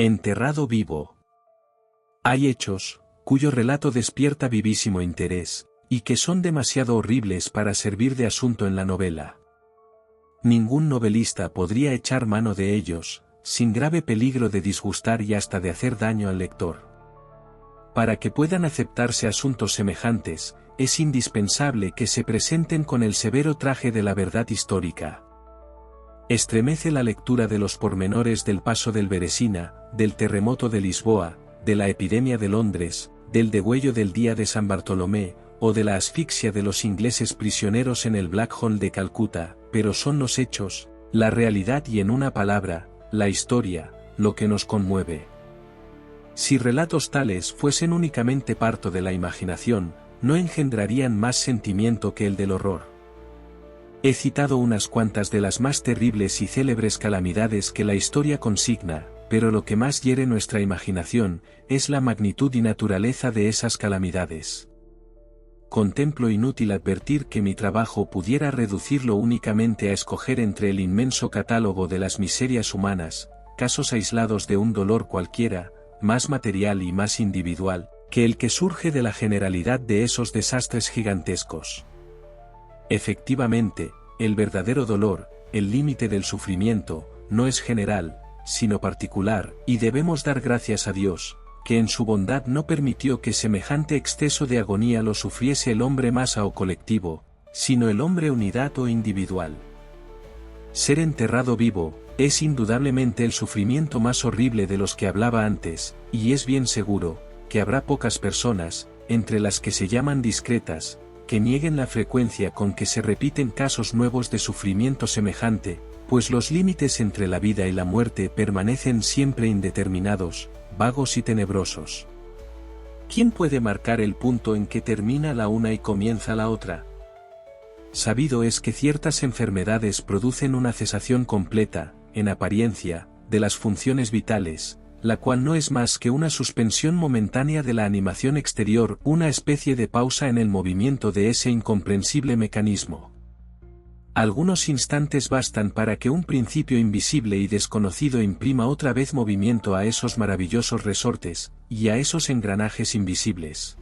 Enterrado vivo. Hay hechos, cuyo relato despierta vivísimo interés, y que son demasiado horribles para servir de asunto en la novela. Ningún novelista podría echar mano de ellos, sin grave peligro de disgustar y hasta de hacer daño al lector. Para que puedan aceptarse asuntos semejantes, es indispensable que se presenten con el severo traje de la verdad histórica. Estremece la lectura de los pormenores del paso del Beresina, del terremoto de Lisboa, de la epidemia de Londres, del degüello del día de San Bartolomé, o de la asfixia de los ingleses prisioneros en el Black Hole de Calcuta, pero son los hechos, la realidad y en una palabra, la historia, lo que nos conmueve. Si relatos tales fuesen únicamente parto de la imaginación, no engendrarían más sentimiento que el del horror. He citado unas cuantas de las más terribles y célebres calamidades que la historia consigna, pero lo que más hiere nuestra imaginación, es la magnitud y naturaleza de esas calamidades. Contemplo inútil advertir que mi trabajo pudiera reducirlo únicamente a escoger entre el inmenso catálogo de las miserias humanas, casos aislados de un dolor cualquiera, más material y más individual, que el que surge de la generalidad de esos desastres gigantescos. Efectivamente, el verdadero dolor, el límite del sufrimiento, no es general, sino particular, y debemos dar gracias a Dios, que en su bondad no permitió que semejante exceso de agonía lo sufriese el hombre masa o colectivo, sino el hombre unidad o individual. Ser enterrado vivo, es indudablemente el sufrimiento más horrible de los que hablaba antes, y es bien seguro, que habrá pocas personas, entre las que se llaman discretas, que nieguen la frecuencia con que se repiten casos nuevos de sufrimiento semejante, pues los límites entre la vida y la muerte permanecen siempre indeterminados, vagos y tenebrosos. ¿Quién puede marcar el punto en que termina la una y comienza la otra? Sabido es que ciertas enfermedades producen una cesación completa, en apariencia, de las funciones vitales, la cual no es más que una suspensión momentánea de la animación exterior, una especie de pausa en el movimiento de ese incomprensible mecanismo. Algunos instantes bastan para que un principio invisible y desconocido imprima otra vez movimiento a esos maravillosos resortes, y a esos engranajes invisibles.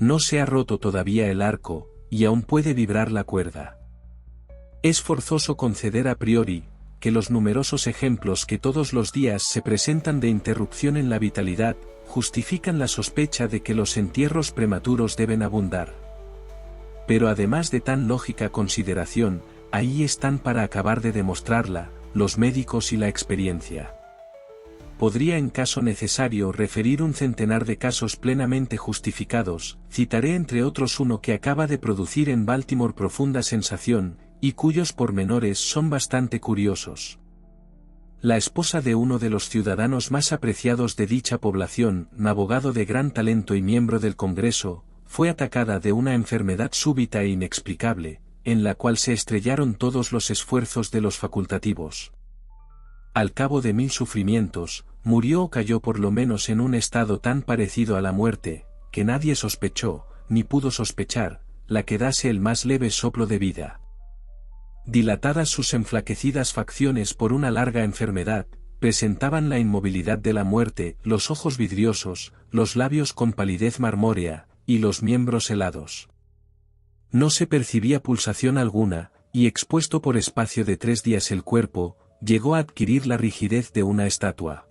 No se ha roto todavía el arco, y aún puede vibrar la cuerda. Es forzoso conceder a priori, que los numerosos ejemplos que todos los días se presentan de interrupción en la vitalidad, justifican la sospecha de que los entierros prematuros deben abundar. Pero además de tan lógica consideración, ahí están para acabar de demostrarla, los médicos y la experiencia. Podría en caso necesario referir un centenar de casos plenamente justificados, citaré entre otros uno que acaba de producir en Baltimore profunda sensación, y cuyos pormenores son bastante curiosos. La esposa de uno de los ciudadanos más apreciados de dicha población, abogado de gran talento y miembro del Congreso, fue atacada de una enfermedad súbita e inexplicable, en la cual se estrellaron todos los esfuerzos de los facultativos. Al cabo de 1000 sufrimientos, murió o cayó por lo menos en un estado tan parecido a la muerte, que nadie sospechó, ni pudo sospechar, la que dase el más leve soplo de vida. Dilatadas sus enflaquecidas facciones por una larga enfermedad, presentaban la inmovilidad de la muerte, los ojos vidriosos, los labios con palidez marmórea, y los miembros helados. No se percibía pulsación alguna, y expuesto por espacio de 3 días el cuerpo, llegó a adquirir la rigidez de una estatua.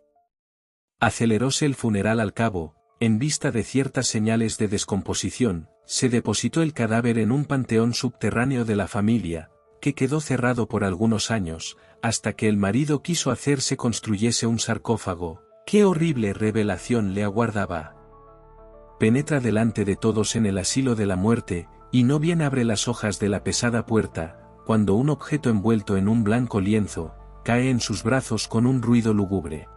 Aceleróse el funeral al cabo, en vista de ciertas señales de descomposición, se depositó el cadáver en un panteón subterráneo de la familia, que quedó cerrado por algunos años, hasta que el marido quiso hacer se construyese un sarcófago. ¡Qué horrible revelación le aguardaba! Penetra delante de todos en el asilo de la muerte, y no bien abre las hojas de la pesada puerta, cuando un objeto envuelto en un blanco lienzo, cae en sus brazos con un ruido lúgubre.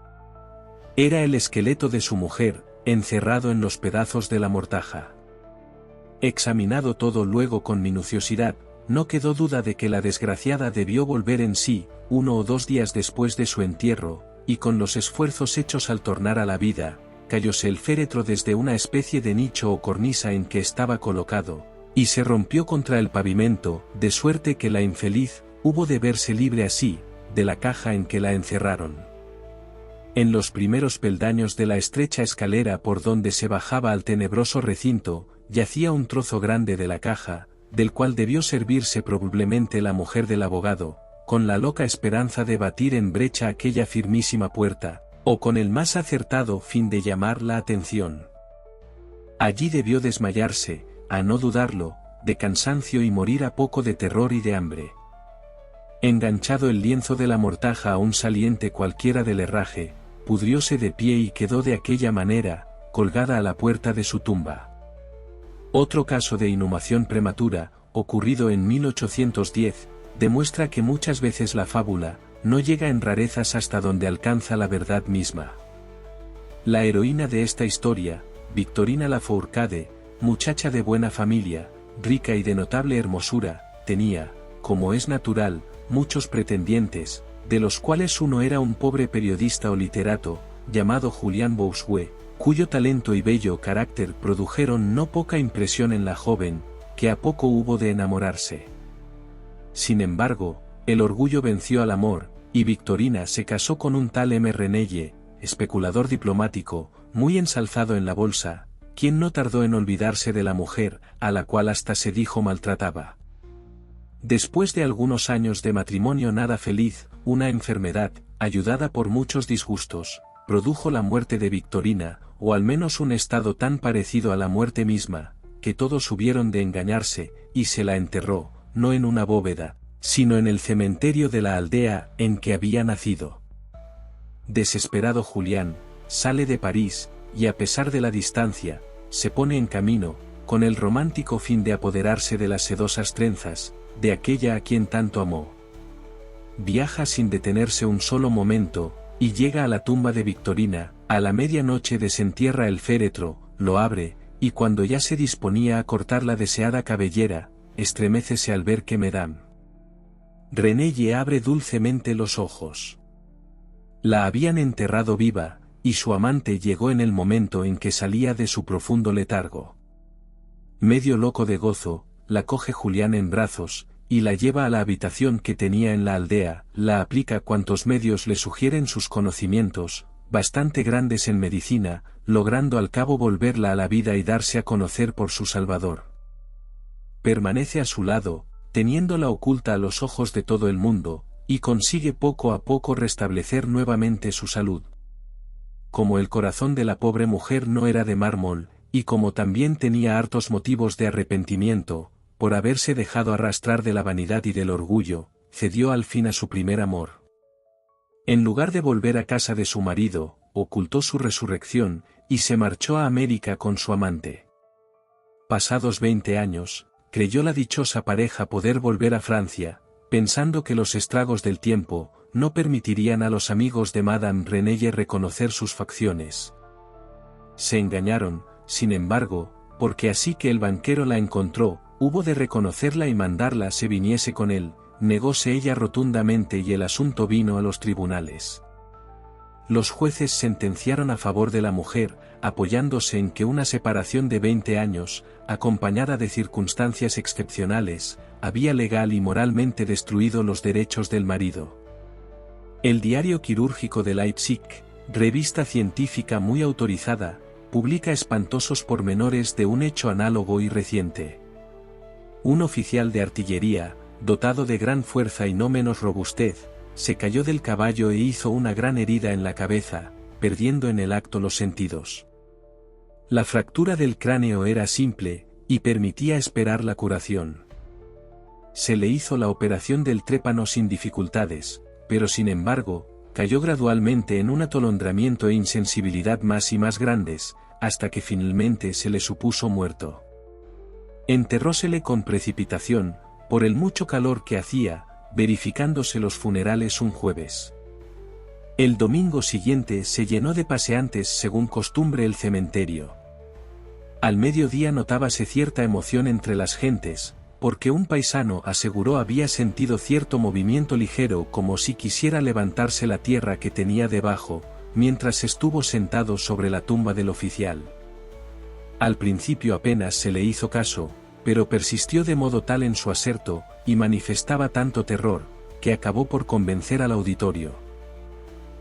Era el esqueleto de su mujer, encerrado en los pedazos de la mortaja. Examinado todo luego con minuciosidad, no quedó duda de que la desgraciada debió volver en sí, 1 o 2 días después de su entierro, y con los esfuerzos hechos al tornar a la vida, cayóse el féretro desde una especie de nicho o cornisa en que estaba colocado, y se rompió contra el pavimento, de suerte que la infeliz hubo de verse libre así, de la caja en que la encerraron. En los primeros peldaños de la estrecha escalera por donde se bajaba al tenebroso recinto, yacía un trozo grande de la caja, del cual debió servirse probablemente la mujer del abogado, con la loca esperanza de batir en brecha aquella firmísima puerta, o con el más acertado fin de llamar la atención. Allí debió desmayarse, a no dudarlo, de cansancio y morir a poco de terror y de hambre. Enganchado el lienzo de la mortaja a un saliente cualquiera del herraje, pudrióse de pie y quedó de aquella manera, colgada a la puerta de su tumba. Otro caso de inhumación prematura, ocurrido en 1810, demuestra que muchas veces la fábula no llega en rarezas hasta donde alcanza la verdad misma. La heroína de esta historia, Victorina Lafourcade, muchacha de buena familia, rica y de notable hermosura, tenía, como es natural, muchos pretendientes, de los cuales uno era un pobre periodista o literato, llamado Julián Bossuet, cuyo talento y bello carácter produjeron no poca impresión en la joven, que a poco hubo de enamorarse. Sin embargo, el orgullo venció al amor, y Victorina se casó con un tal M. Renelle, especulador diplomático, muy ensalzado en la bolsa, quien no tardó en olvidarse de la mujer, a la cual hasta se dijo maltrataba. Después de algunos años de matrimonio nada feliz, una enfermedad, ayudada por muchos disgustos, produjo la muerte de Victorina, o al menos un estado tan parecido a la muerte misma, que todos hubieron de engañarse, y se la enterró, no en una bóveda, sino en el cementerio de la aldea en que había nacido. Desesperado Julián, sale de París, y a pesar de la distancia, se pone en camino, con el romántico fin de apoderarse de las sedosas trenzas, de aquella a quien tanto amó. Viaja sin detenerse un solo momento, y llega a la tumba de Victorina, a la medianoche desentierra el féretro, lo abre, y cuando ya se disponía a cortar la deseada cabellera, estremécese al ver que Madame Renelle abre dulcemente los ojos. La habían enterrado viva, y su amante llegó en el momento en que salía de su profundo letargo. Medio loco de gozo, la coge Julián en brazos, y la lleva a la habitación que tenía en la aldea, la aplica cuantos medios le sugieren sus conocimientos, bastante grandes en medicina, logrando al cabo volverla a la vida y darse a conocer por su Salvador. Permanece a su lado, teniéndola oculta a los ojos de todo el mundo, y consigue poco a poco restablecer nuevamente su salud. Como el corazón de la pobre mujer no era de mármol, y como también tenía hartos motivos de arrepentimiento, por haberse dejado arrastrar de la vanidad y del orgullo, cedió al fin a su primer amor. En lugar de volver a casa de su marido, ocultó su resurrección, y se marchó a América con su amante. Pasados 20 años, creyó la dichosa pareja poder volver a Francia, pensando que los estragos del tiempo no permitirían a los amigos de Madame Renelle reconocer sus facciones. Se engañaron, sin embargo, porque así que el banquero la encontró, hubo de reconocerla y mandarla se viniese con él, negóse ella rotundamente y el asunto vino a los tribunales. Los jueces sentenciaron a favor de la mujer, apoyándose en que una separación de 20 años, acompañada de circunstancias excepcionales, había legal y moralmente destruido los derechos del marido. El Diario Quirúrgico de Leipzig, revista científica muy autorizada, publica espantosos pormenores de un hecho análogo y reciente. Un oficial de artillería, dotado de gran fuerza y no menos robustez, se cayó del caballo e hizo una gran herida en la cabeza, perdiendo en el acto los sentidos. La fractura del cráneo era simple, y permitía esperar la curación. Se le hizo la operación del trépano sin dificultades, pero sin embargo, cayó gradualmente en un atolondramiento e insensibilidad más y más grandes, hasta que finalmente se le supuso muerto. Enterrósele con precipitación, por el mucho calor que hacía, verificándose los funerales un jueves. El domingo siguiente se llenó de paseantes según costumbre el cementerio. Al mediodía notábase cierta emoción entre las gentes, porque un paisano aseguró había sentido cierto movimiento ligero como si quisiera levantarse la tierra que tenía debajo, mientras estuvo sentado sobre la tumba del oficial. Al principio apenas se le hizo caso, pero persistió de modo tal en su aserto, y manifestaba tanto terror, que acabó por convencer al auditorio.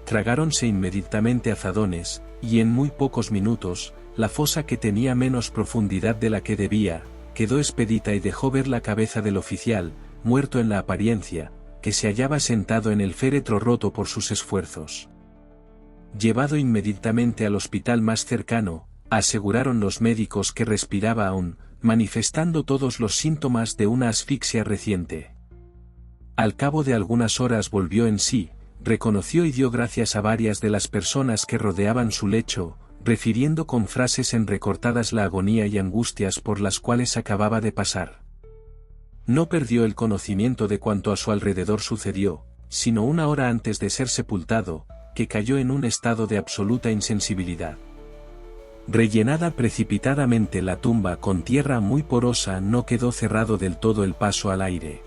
tragáronse inmediatamente azadones, y en muy pocos minutos, la fosa que tenía menos profundidad de la que debía, quedó expedita y dejó ver la cabeza del oficial, muerto en la apariencia, que se hallaba sentado en el féretro roto por sus esfuerzos. Llevado inmediatamente al hospital más cercano, aseguraron los médicos que respiraba aún, manifestando todos los síntomas de una asfixia reciente. Al cabo de algunas horas volvió en sí, reconoció y dio gracias a varias de las personas que rodeaban su lecho, refiriendo con frases entrecortadas la agonía y angustias por las cuales acababa de pasar. No perdió el conocimiento de cuanto a su alrededor sucedió, sino una hora antes de ser sepultado, que cayó en un estado de absoluta insensibilidad. Rellenada precipitadamente la tumba con tierra muy porosa, no quedó cerrado del todo el paso al aire.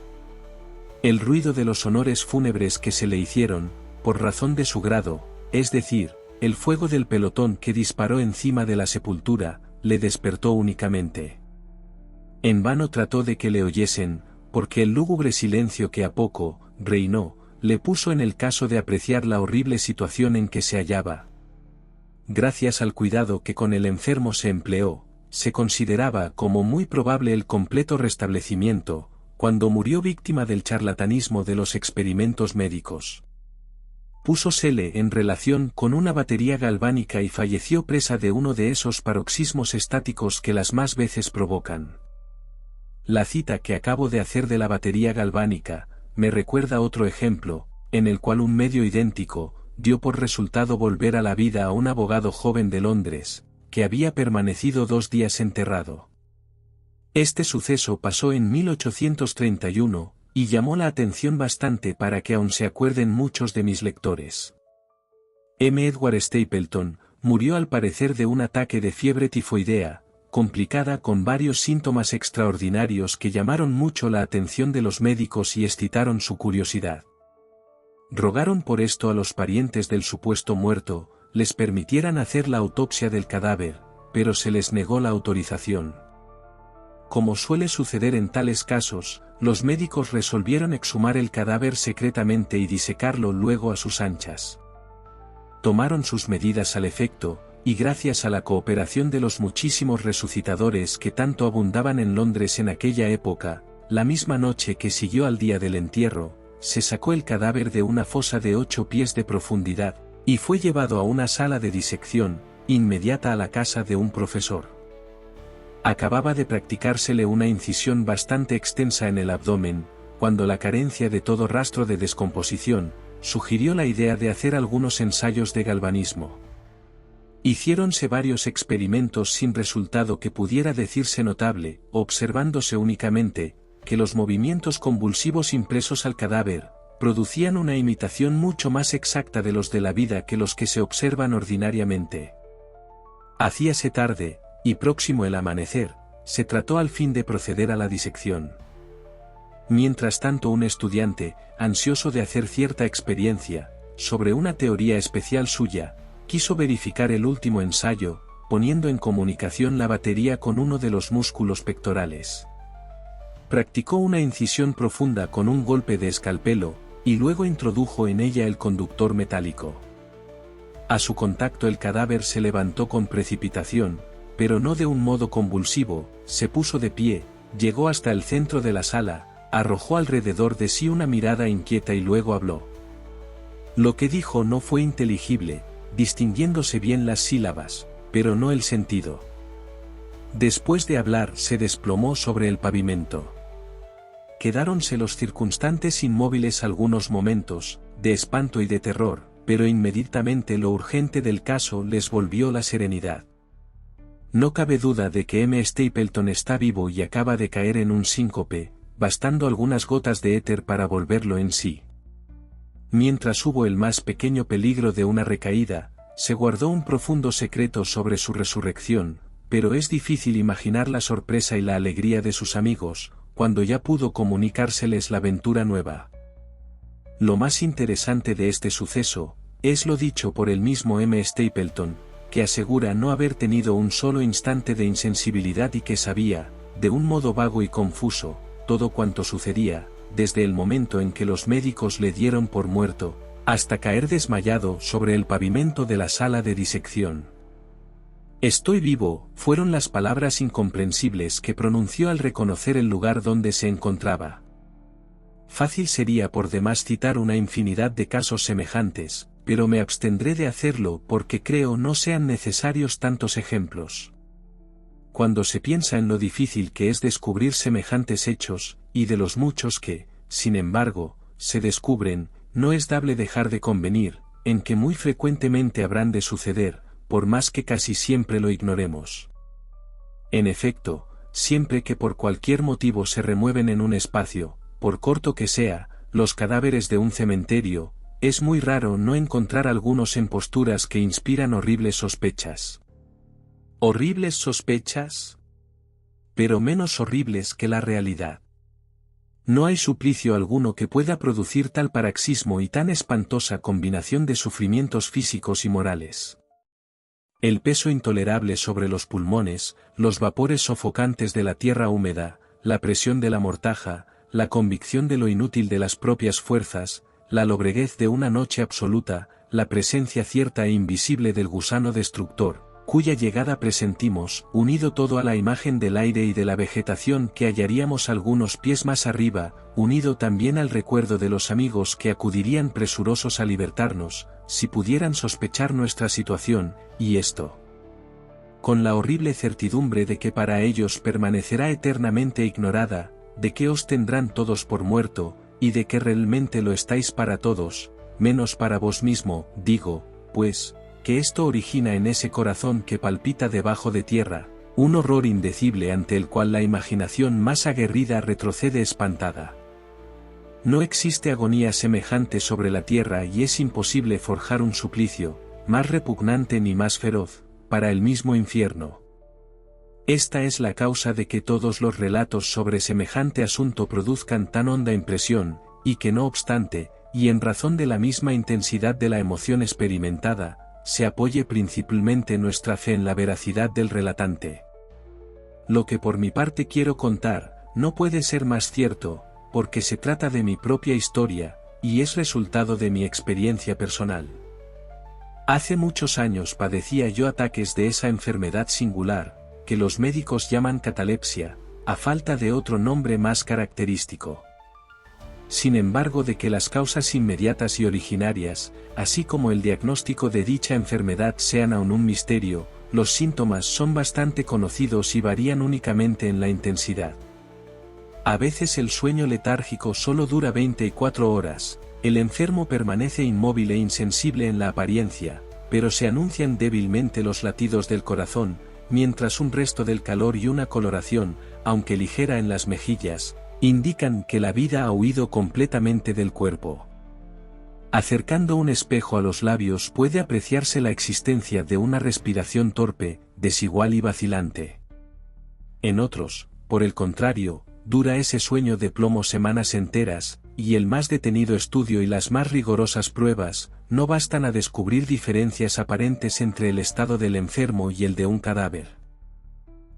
El ruido de los honores fúnebres que se le hicieron, por razón de su grado, es decir, el fuego del pelotón que disparó encima de la sepultura, le despertó únicamente. En vano trató de que le oyesen, porque el lúgubre silencio que a poco reinó, le puso en el caso de apreciar la horrible situación en que se hallaba. Gracias al cuidado que con el enfermo se empleó, se consideraba como muy probable el completo restablecimiento, cuando murió víctima del charlatanismo de los experimentos médicos. Púsosele en relación con una batería galvánica y falleció presa de uno de esos paroxismos estáticos que las más veces provocan. La cita que acabo de hacer de la batería galvánica, me recuerda otro ejemplo, en el cual un medio idéntico, dio por resultado volver a la vida a un abogado joven de Londres, que había permanecido 2 días enterrado. Este suceso pasó en 1831, y llamó la atención bastante para que aún se acuerden muchos de mis lectores. M. Edward Stapleton, murió al parecer de un ataque de fiebre tifoidea, complicada con varios síntomas extraordinarios que llamaron mucho la atención de los médicos y excitaron su curiosidad. Rogaron por esto a los parientes del supuesto muerto, les permitieran hacer la autopsia del cadáver, pero se les negó la autorización. Como suele suceder en tales casos, los médicos resolvieron exhumar el cadáver secretamente y disecarlo luego a sus anchas. Tomaron sus medidas al efecto, y gracias a la cooperación de los muchísimos resucitadores que tanto abundaban en Londres en aquella época, la misma noche que siguió al día del entierro, se sacó el cadáver de una fosa de 8 pies de profundidad, y fue llevado a una sala de disección, inmediata a la casa de un profesor. Acababa de practicársele una incisión bastante extensa en el abdomen, cuando la carencia de todo rastro de descomposición, sugirió la idea de hacer algunos ensayos de galvanismo. Hiciéronse varios experimentos sin resultado que pudiera decirse notable, observándose únicamente, que los movimientos convulsivos impresos al cadáver, producían una imitación mucho más exacta de los de la vida que los que se observan ordinariamente. Hacíase tarde, y próximo el amanecer, se trató al fin de proceder a la disección. Mientras tanto un estudiante, ansioso de hacer cierta experiencia, sobre una teoría especial suya, quiso verificar el último ensayo, poniendo en comunicación la batería con uno de los músculos pectorales. Practicó una incisión profunda con un golpe de escalpelo, y luego introdujo en ella el conductor metálico. A su contacto el cadáver se levantó con precipitación, pero no de un modo convulsivo, se puso de pie, llegó hasta el centro de la sala, arrojó alrededor de sí una mirada inquieta y luego habló. Lo que dijo no fue inteligible, distinguiéndose bien las sílabas, pero no el sentido. Después de hablar se desplomó sobre el pavimento. Quedáronse los circunstantes inmóviles algunos momentos, de espanto y de terror, pero inmediatamente lo urgente del caso les volvió la serenidad. No cabe duda de que M. Stapleton está vivo y acaba de caer en un síncope, bastando algunas gotas de éter para volverlo en sí. Mientras hubo el más pequeño peligro de una recaída, se guardó un profundo secreto sobre su resurrección, pero es difícil imaginar la sorpresa y la alegría de sus amigos, cuando ya pudo comunicárseles la aventura nueva. Lo más interesante de este suceso, es lo dicho por el mismo M. Stapleton, que asegura no haber tenido un solo instante de insensibilidad y que sabía, de un modo vago y confuso, todo cuanto sucedía, desde el momento en que los médicos le dieron por muerto, hasta caer desmayado sobre el pavimento de la sala de disección. «Estoy vivo», fueron las palabras incomprensibles que pronunció al reconocer el lugar donde se encontraba. Fácil sería por demás citar una infinidad de casos semejantes, pero me abstendré de hacerlo porque creo no sean necesarios tantos ejemplos. Cuando se piensa en lo difícil que es descubrir semejantes hechos, y de los muchos que, sin embargo, se descubren, no es dable dejar de convenir, en que muy frecuentemente habrán de suceder, por más que casi siempre lo ignoremos. En efecto, siempre que por cualquier motivo se remueven en un espacio, por corto que sea, los cadáveres de un cementerio, es muy raro no encontrar algunos en posturas que inspiran horribles sospechas. ¿Horribles sospechas? Pero menos horribles que la realidad. No hay suplicio alguno que pueda producir tal paroxismo y tan espantosa combinación de sufrimientos físicos y morales. El peso intolerable sobre los pulmones, los vapores sofocantes de la tierra húmeda, la presión de la mortaja, la convicción de lo inútil de las propias fuerzas, la lobreguez de una noche absoluta, la presencia cierta e invisible del gusano destructor, cuya llegada presentimos, unido todo a la imagen del aire y de la vegetación que hallaríamos algunos pies más arriba, unido también al recuerdo de los amigos que acudirían presurosos a libertarnos, si pudieran sospechar nuestra situación, y esto, con la horrible certidumbre de que para ellos permanecerá eternamente ignorada, de que os tendrán todos por muerto, y de que realmente lo estáis para todos, menos para vos mismo, digo, pues, que esto origina en ese corazón que palpita debajo de tierra, un horror indecible ante el cual la imaginación más aguerrida retrocede espantada. No existe agonía semejante sobre la tierra y es imposible forjar un suplicio, más repugnante ni más feroz, para el mismo infierno. Esta es la causa de que todos los relatos sobre semejante asunto produzcan tan honda impresión, y que no obstante, y en razón de la misma intensidad de la emoción experimentada, se apoye principalmente nuestra fe en la veracidad del relatante. Lo que por mi parte quiero contar, no puede ser más cierto, porque se trata de mi propia historia, y es resultado de mi experiencia personal. Hace muchos años padecía yo ataques de esa enfermedad singular, que los médicos llaman catalepsia, a falta de otro nombre más característico. Sin embargo, de que las causas inmediatas y originarias, así como el diagnóstico de dicha enfermedad sean aún un misterio, los síntomas son bastante conocidos y varían únicamente en la intensidad. A veces el sueño letárgico solo dura 24 horas, el enfermo permanece inmóvil e insensible en la apariencia, pero se anuncian débilmente los latidos del corazón, mientras un resto del calor y una coloración, aunque ligera en las mejillas, indican que la vida ha huido completamente del cuerpo. Acercando un espejo a los labios puede apreciarse la existencia de una respiración torpe, desigual y vacilante. En otros, por el contrario, dura ese sueño de plomo semanas enteras, y el más detenido estudio y las más rigorosas pruebas, no bastan a descubrir diferencias aparentes entre el estado del enfermo y el de un cadáver.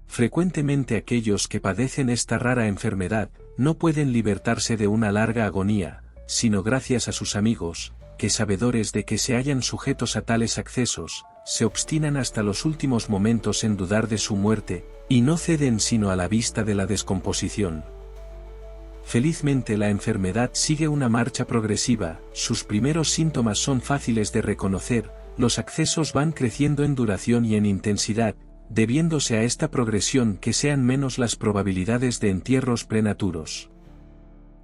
Frecuentemente aquellos que padecen esta rara enfermedad, no pueden libertarse de una larga agonía, sino gracias a sus amigos, que sabedores de que se hallan sujetos a tales accesos, se obstinan hasta los últimos momentos en dudar de su muerte, y no ceden sino a la vista de la descomposición. Felizmente la enfermedad sigue una marcha progresiva, sus primeros síntomas son fáciles de reconocer, los accesos van creciendo en duración y en intensidad, debiéndose a esta progresión que sean menos las probabilidades de entierros prematuros.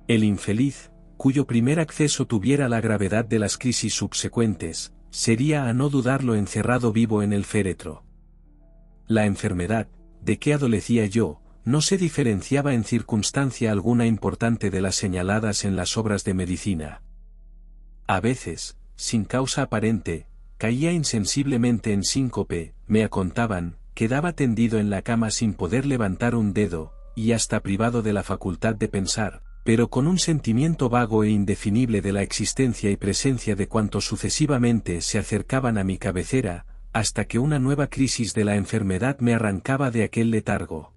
El infeliz, cuyo primer acceso tuviera la gravedad de las crisis subsecuentes, sería a no dudarlo encerrado vivo en el féretro. La enfermedad, de que adolecía yo, no se diferenciaba en circunstancia alguna importante de las señaladas en las obras de medicina. A veces, sin causa aparente, caía insensiblemente en síncope, me contaban, quedaba tendido en la cama sin poder levantar un dedo, y hasta privado de la facultad de pensar, pero con un sentimiento vago e indefinible de la existencia y presencia de cuantos sucesivamente se acercaban a mi cabecera, hasta que una nueva crisis de la enfermedad me arrancaba de aquel letargo.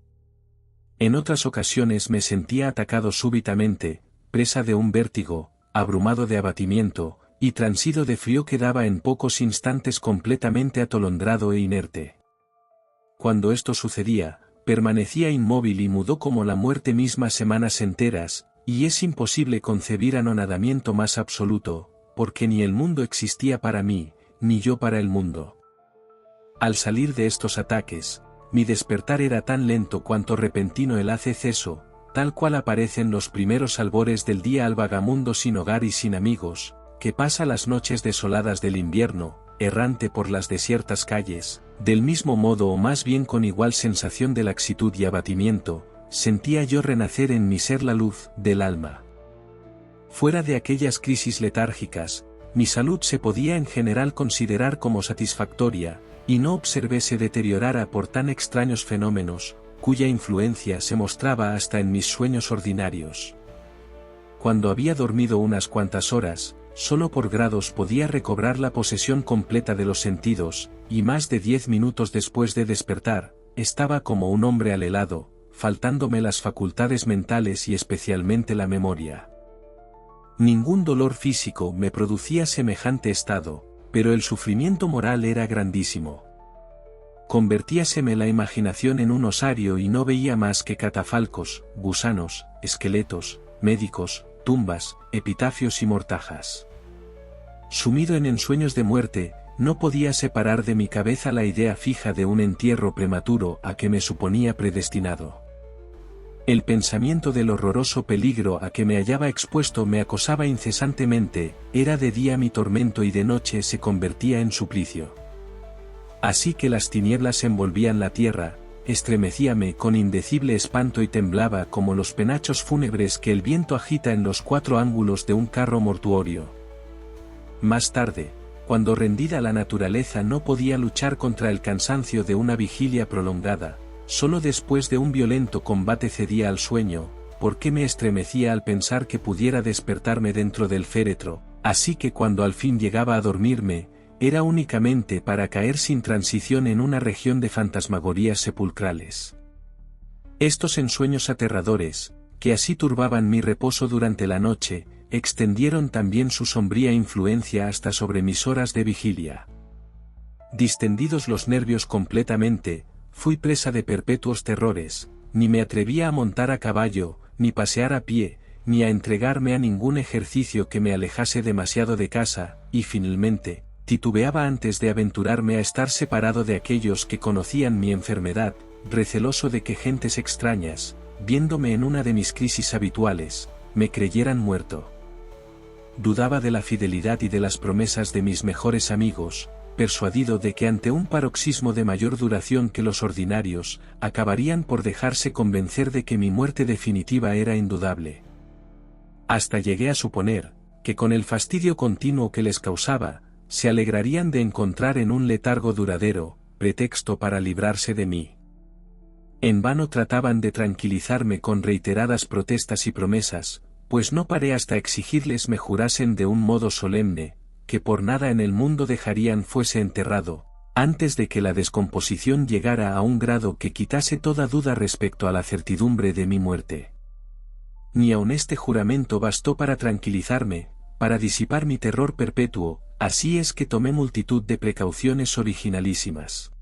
En otras ocasiones me sentía atacado súbitamente, presa de un vértigo, abrumado de abatimiento, y transido de frío quedaba en pocos instantes completamente atolondrado e inerte. Cuando esto sucedía, permanecía inmóvil y mudo como la muerte misma semanas enteras, y es imposible concebir anonadamiento más absoluto, porque ni el mundo existía para mí, ni yo para el mundo. Al salir de estos ataques, mi despertar era tan lento cuanto repentino el acceso, tal cual aparecen los primeros albores del día al vagamundo sin hogar y sin amigos, que pasa las noches desoladas del invierno, errante por las desiertas calles, del mismo modo o más bien con igual sensación de laxitud y abatimiento, sentía yo renacer en mi ser la luz del alma. Fuera de aquellas crisis letárgicas, mi salud se podía en general considerar como satisfactoria, y no observé se deteriorara por tan extraños fenómenos, cuya influencia se mostraba hasta en mis sueños ordinarios. Cuando había dormido unas cuantas horas, solo por grados podía recobrar la posesión completa de los sentidos, y más de 10 minutos después de despertar, estaba como un hombre alelado, faltándome las facultades mentales y especialmente la memoria. Ningún dolor físico me producía semejante estado, pero el sufrimiento moral era grandísimo. Convertíaseme la imaginación en un osario y no veía más que catafalcos, gusanos, esqueletos, médicos, tumbas, epitafios y mortajas. Sumido en ensueños de muerte, no podía separar de mi cabeza la idea fija de un entierro prematuro a que me suponía predestinado. El pensamiento del horroroso peligro a que me hallaba expuesto me acosaba incesantemente, era de día mi tormento y de noche se convertía en suplicio. Así que las tinieblas envolvían la tierra, estremecíame con indecible espanto y temblaba como los penachos fúnebres que el viento agita en los 4 ángulos de un carro mortuorio. Más tarde, cuando rendida la naturaleza no podía luchar contra el cansancio de una vigilia prolongada, solo después de un violento combate cedía al sueño, porque me estremecía al pensar que pudiera despertarme dentro del féretro, así que cuando al fin llegaba a dormirme, era únicamente para caer sin transición en una región de fantasmagorías sepulcrales. Estos ensueños aterradores, que así turbaban mi reposo durante la noche, extendieron también su sombría influencia hasta sobre mis horas de vigilia. Distendidos los nervios completamente, fui presa de perpetuos terrores, ni me atrevía a montar a caballo, ni pasear a pie, ni a entregarme a ningún ejercicio que me alejase demasiado de casa, y finalmente, titubeaba antes de aventurarme a estar separado de aquellos que conocían mi enfermedad, receloso de que gentes extrañas, viéndome en una de mis crisis habituales, me creyeran muerto. Dudaba de la fidelidad y de las promesas de mis mejores amigos, persuadido de que ante un paroxismo de mayor duración que los ordinarios, acabarían por dejarse convencer de que mi muerte definitiva era indudable. Hasta llegué a suponer, que con el fastidio continuo que les causaba, se alegrarían de encontrar en un letargo duradero, pretexto para librarse de mí. En vano trataban de tranquilizarme con reiteradas protestas y promesas, pues no paré hasta exigirles me jurasen de un modo solemne, que por nada en el mundo dejarían fuese enterrado, antes de que la descomposición llegara a un grado que quitase toda duda respecto a la certidumbre de mi muerte. Ni aun este juramento bastó para tranquilizarme, para disipar mi terror perpetuo, así es que tomé multitud de precauciones originalísimas.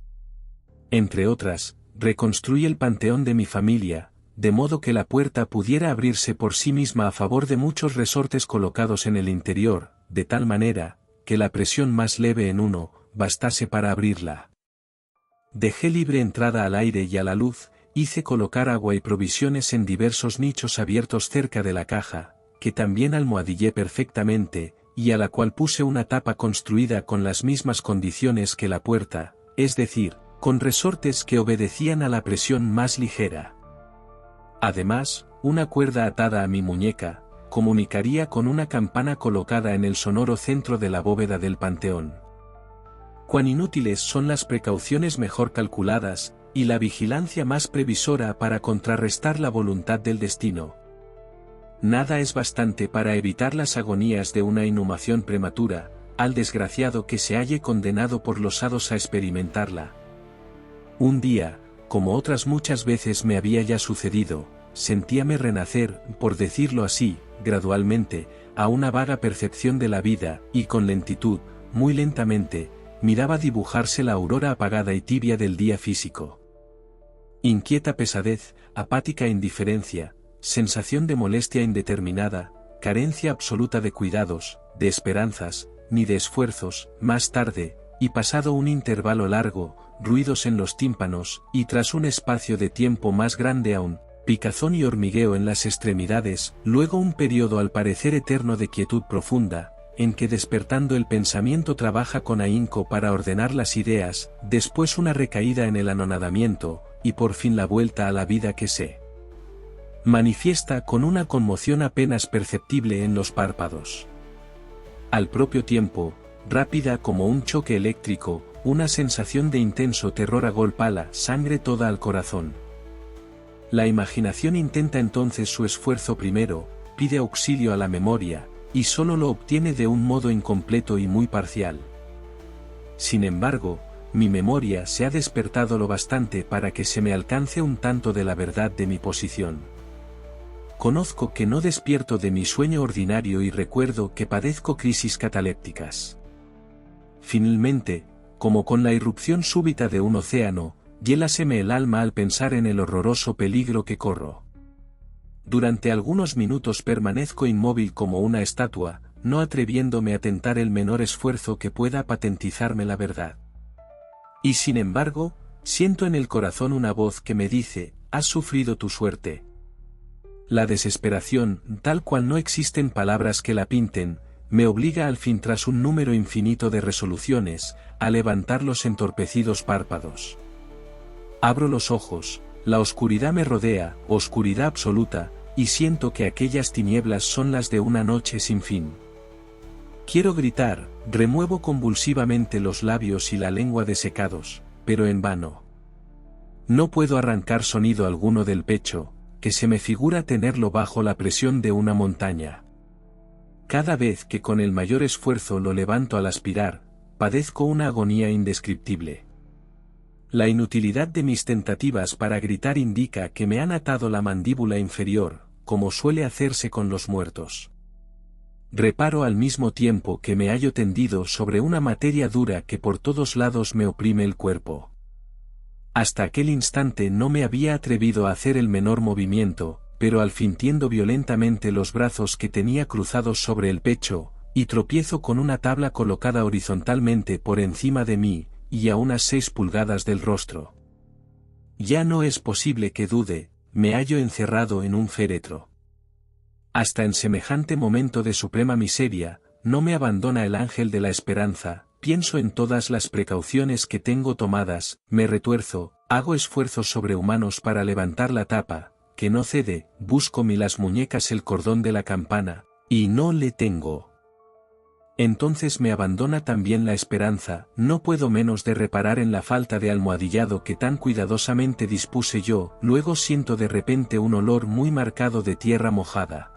Entre otras, reconstruí el panteón de mi familia, de modo que la puerta pudiera abrirse por sí misma a favor de muchos resortes colocados en el interior, de tal manera, que la presión más leve en uno, bastase para abrirla. Dejé libre entrada al aire y a la luz, hice colocar agua y provisiones en diversos nichos abiertos cerca de la caja, que también almohadillé perfectamente, y a la cual puse una tapa construida con las mismas condiciones que la puerta, es decir, con resortes que obedecían a la presión más ligera. Además, una cuerda atada a mi muñeca, comunicaría con una campana colocada en el sonoro centro de la bóveda del panteón. Cuán inútiles son las precauciones mejor calculadas, y la vigilancia más previsora para contrarrestar la voluntad del destino. Nada es bastante para evitar las agonías de una inhumación prematura, al desgraciado que se halle condenado por los hados a experimentarla. Un día, como otras muchas veces me había ya sucedido, sentíame renacer, por decirlo así, gradualmente, a una vaga percepción de la vida, y con lentitud, muy lentamente, miraba dibujarse la aurora apagada y tibia del día físico. Inquieta pesadez, apática indiferencia, sensación de molestia indeterminada, carencia absoluta de cuidados, de esperanzas, ni de esfuerzos. Más tarde, y pasado un intervalo largo, ruidos en los tímpanos, y tras un espacio de tiempo más grande aún, picazón y hormigueo en las extremidades, luego un periodo al parecer eterno de quietud profunda, en que despertando el pensamiento trabaja con ahínco para ordenar las ideas, después una recaída en el anonadamiento, y por fin la vuelta a la vida que se manifiesta con una conmoción apenas perceptible en los párpados. Al propio tiempo, rápida como un choque eléctrico, una sensación de intenso terror agolpa la sangre toda al corazón. La imaginación intenta entonces su esfuerzo primero, pide auxilio a la memoria, y solo lo obtiene de un modo incompleto y muy parcial. Sin embargo, mi memoria se ha despertado lo bastante para que se me alcance un tanto de la verdad de mi posición. Conozco que no despierto de mi sueño ordinario y recuerdo que padezco crisis catalépticas. Finalmente, como con la irrupción súbita de un océano, hiélaseme el alma al pensar en el horroroso peligro que corro. Durante algunos minutos permanezco inmóvil como una estatua, no atreviéndome a tentar el menor esfuerzo que pueda patentizarme la verdad. Y sin embargo, siento en el corazón una voz que me dice: has sufrido tu suerte. La desesperación, tal cual no existen palabras que la pinten, me obliga al fin tras un número infinito de resoluciones, a levantar los entorpecidos párpados. Abro los ojos, la oscuridad me rodea, oscuridad absoluta, y siento que aquellas tinieblas son las de una noche sin fin. Quiero gritar, remuevo convulsivamente los labios y la lengua desecados, pero en vano. No puedo arrancar sonido alguno del pecho, que se me figura tenerlo bajo la presión de una montaña. Cada vez que con el mayor esfuerzo lo levanto al aspirar, padezco una agonía indescriptible. La inutilidad de mis tentativas para gritar indica que me han atado la mandíbula inferior, como suele hacerse con los muertos. Reparo al mismo tiempo que me hallo tendido sobre una materia dura que por todos lados me oprime el cuerpo. Hasta aquel instante no me había atrevido a hacer el menor movimiento, pero al fin tiendo violentamente los brazos que tenía cruzados sobre el pecho, y tropiezo con una tabla colocada horizontalmente por encima de mí, y a unas 6 pulgadas del rostro. Ya no es posible que dude, me hallo encerrado en un féretro. Hasta en semejante momento de suprema miseria, no me abandona el ángel de la esperanza. Pienso en todas las precauciones que tengo tomadas, me retuerzo, hago esfuerzos sobrehumanos para levantar la tapa, que no cede, busco las muñecas el cordón de la campana, y no le tengo. Entonces me abandona también la esperanza, no puedo menos de reparar en la falta de almohadillado que tan cuidadosamente dispuse yo, luego siento de repente un olor muy marcado de tierra mojada.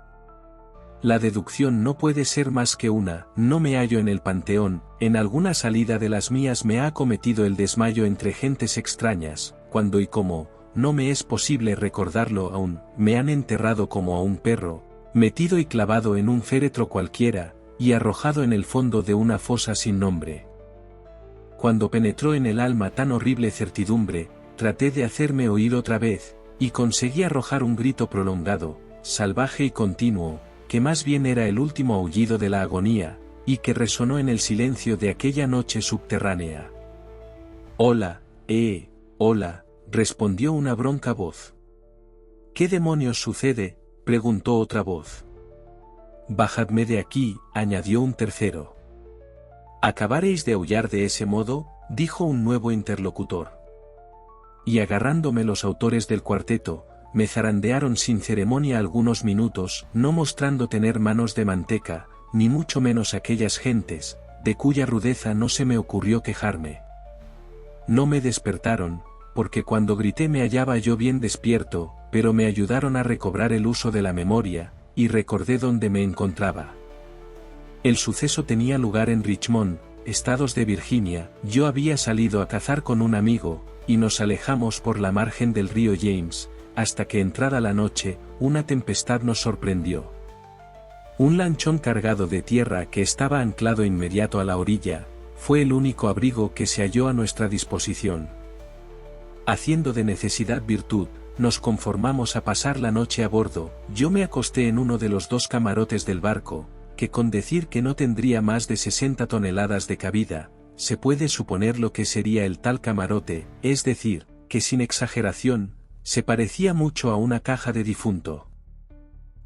La deducción no puede ser más que una, no me hallo en el panteón, en alguna salida de las mías me ha acometido el desmayo entre gentes extrañas, cuando y cómo, no me es posible recordarlo aún, me han enterrado como a un perro, metido y clavado en un féretro cualquiera, y arrojado en el fondo de una fosa sin nombre. Cuando penetró en el alma tan horrible certidumbre, traté de hacerme oír otra vez, y conseguí arrojar un grito prolongado, salvaje y continuo, que más bien era el último aullido de la agonía, y que resonó en el silencio de aquella noche subterránea. «Hola, hola», respondió una bronca voz. «¿Qué demonios sucede?», preguntó otra voz. «Bajadme de aquí», añadió un tercero. «¿Acabaréis de aullar de ese modo?», dijo un nuevo interlocutor. Y agarrándome los autores del cuarteto, me zarandearon sin ceremonia algunos minutos, no mostrando tener manos de manteca, ni mucho menos aquellas gentes, de cuya rudeza no se me ocurrió quejarme. No me despertaron, porque cuando grité me hallaba yo bien despierto, pero me ayudaron a recobrar el uso de la memoria, y recordé dónde me encontraba. El suceso tenía lugar en Richmond, estados de Virginia, yo había salido a cazar con un amigo, y nos alejamos por la margen del río James, hasta que entrada la noche, una tempestad nos sorprendió. Un lanchón cargado de tierra que estaba anclado inmediato a la orilla, fue el único abrigo que se halló a nuestra disposición. Haciendo de necesidad virtud, nos conformamos a pasar la noche a bordo. Yo me acosté en uno de los 2 camarotes del barco, que con decir que no tendría más de 60 toneladas de cabida, se puede suponer lo que sería el tal camarote, es decir, que sin exageración, se parecía mucho a una caja de difunto.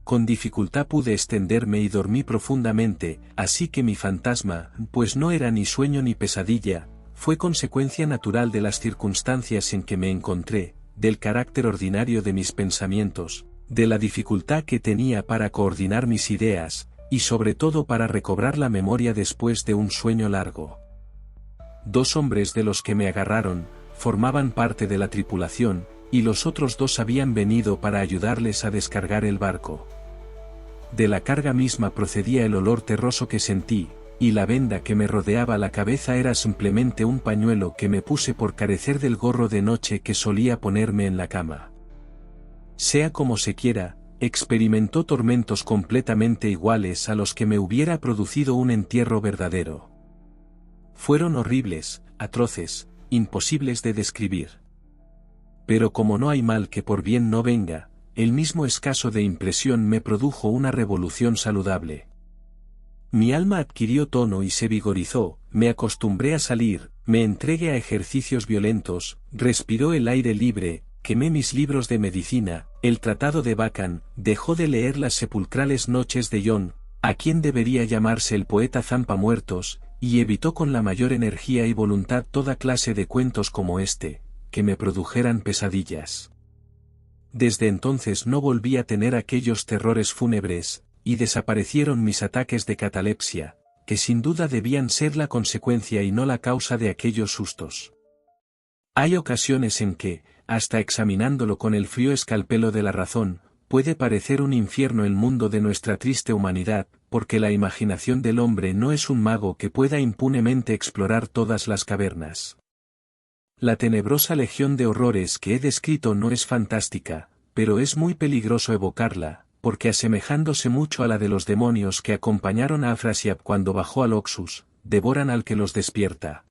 Con dificultad pude extenderme y dormí profundamente, así que mi fantasma, pues no era ni sueño ni pesadilla, fue consecuencia natural de las circunstancias en que me encontré, del carácter ordinario de mis pensamientos, de la dificultad que tenía para coordinar mis ideas, y sobre todo para recobrar la memoria después de un sueño largo. 2 hombres de los que me agarraron, formaban parte de la tripulación, y los otros 2 habían venido para ayudarles a descargar el barco. De la carga misma procedía el olor terroso que sentí, y la venda que me rodeaba la cabeza era simplemente un pañuelo que me puse por carecer del gorro de noche que solía ponerme en la cama. Sea como se quiera, experimentó tormentos completamente iguales a los que me hubiera producido un entierro verdadero. Fueron horribles, atroces, imposibles de describir. Pero como no hay mal que por bien no venga, el mismo escaso de impresión me produjo una revolución saludable. Mi alma adquirió tono y se vigorizó, me acostumbré a salir, me entregué a ejercicios violentos, respiró el aire libre, quemé mis libros de medicina, el tratado de Bacon, dejó de leer las sepulcrales noches de John, a quien debería llamarse el poeta zampamuertos, y evitó con la mayor energía y voluntad toda clase de cuentos como este, que me produjeran pesadillas. Desde entonces no volví a tener aquellos terrores fúnebres, y desaparecieron mis ataques de catalepsia, que sin duda debían ser la consecuencia y no la causa de aquellos sustos. Hay ocasiones en que, hasta examinándolo con el frío escalpelo de la razón, puede parecer un infierno el mundo de nuestra triste humanidad, porque la imaginación del hombre no es un mago que pueda impunemente explorar todas las cavernas. La tenebrosa legión de horrores que he descrito no es fantástica, pero es muy peligroso evocarla, porque asemejándose mucho a la de los demonios que acompañaron a Afrasiab cuando bajó al Oxus, devoran al que los despierta.